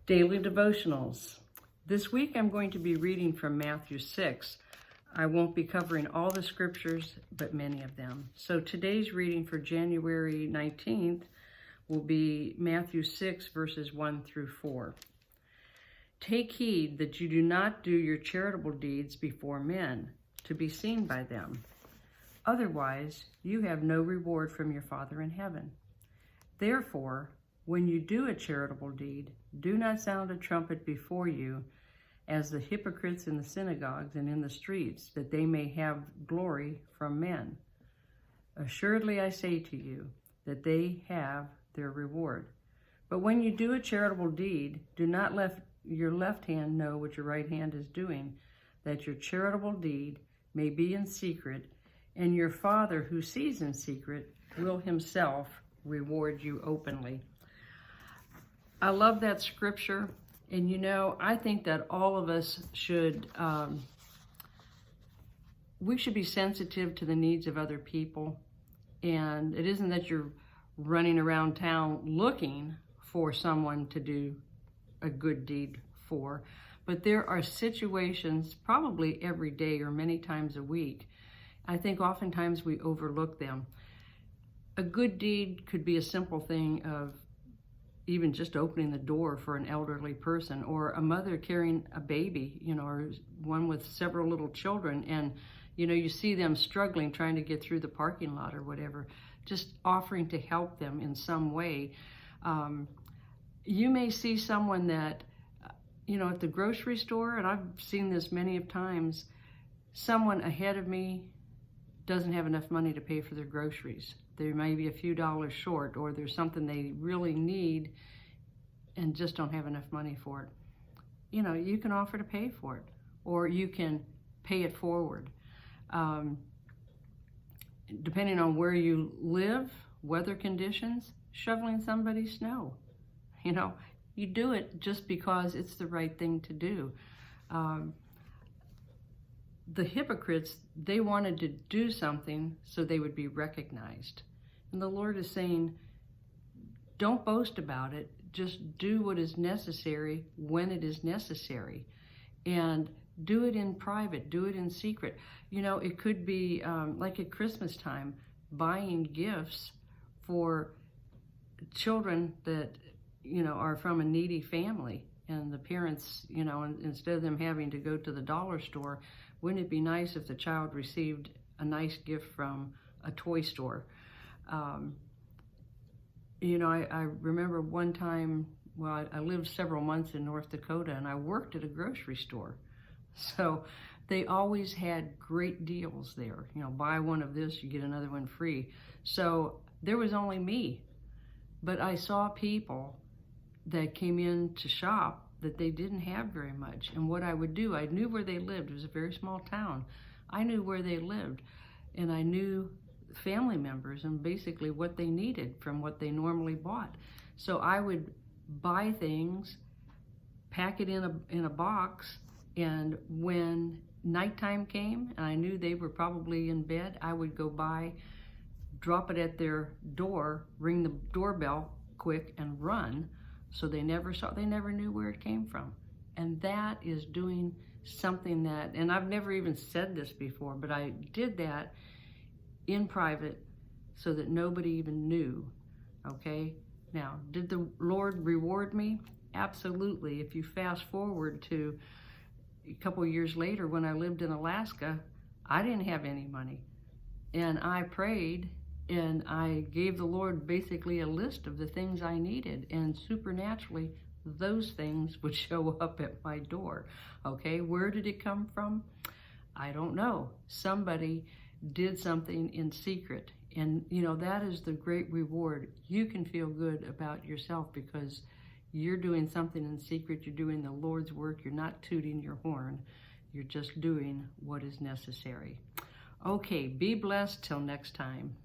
Daily Devotionals. This week I'm going to be reading from Matthew 6. I won't be covering all the scriptures, but many of them. So today's reading for January 19th will be Matthew 6, verses 1 through 4. Take heed that you do not do your charitable deeds before men, to be seen by them. Otherwise, you have no reward from your Father in heaven. Therefore, when you do a charitable deed, do not sound a trumpet before you, as the hypocrites in the synagogues and in the streets, that they may have glory from men. Assuredly I say to you, that they have their reward. But when you do a charitable deed, do not let your left hand know what your right hand is doing, that your charitable deed may be in secret, and your Father who sees in secret will himself reward you openly. I love that scripture, and I think that all of us should we should be sensitive to the needs of other people. And it isn't that you're running around town looking for someone to do a good deed for, but there are situations, probably every day or many times a week, I think oftentimes we overlook them. A good deed could be a simple thing of even just opening the door for an elderly person, or a mother carrying a baby, or one with several little children, and you see them struggling trying to get through the parking lot or whatever, just offering to help them in some way. You may see someone that, at the grocery store, and I've seen this many of times, someone ahead of me doesn't have enough money to pay for their groceries. There may be a few dollars short, or there's something they really need and just don't have enough money for it. You can offer to pay for it, or you can pay it forward. Depending on where you live, weather conditions, shoveling somebody's snow. You do it just because it's the right thing to do. The hypocrites, they wanted to do something so they would be recognized. And the Lord is saying, don't boast about it. Just do what is necessary when it is necessary. And do it in private, do it in secret. It could be like at Christmas time, buying gifts for children that, are from a needy family. And the parents, instead of them having to go to the dollar store, wouldn't it be nice if the child received a nice gift from a toy store? I remember one time, I lived several months in North Dakota, and I worked at a grocery store. So they always had great deals there. Buy one of this, you get another one free. So there was only me. But I saw people that came in to shop that they didn't have very much. And what I would do, I knew where they lived. It was a very small town. I knew where they lived, and I knew family members and basically what they needed from what they normally bought. So I would buy things, pack it in a box, and when nighttime came and I knew they were probably in bed, I would go by, drop it at their door, ring the doorbell quick, and run. So they never knew where it came from. And that is doing something that, and I've never even said this before, but I did that in private so that nobody even knew, okay? Now, did the Lord reward me? Absolutely. If you fast forward to a couple years later when I lived in Alaska, I didn't have any money. And I prayed, and I gave the Lord basically a list of the things I needed, and supernaturally, those things would show up at my door. Okay, where did it come from? I don't know. Somebody did something in secret, and that is the great reward. You can feel good about yourself because you're doing something in secret. You're doing the Lord's work. You're not tooting your horn. You're just doing what is necessary. Okay, be blessed till next time.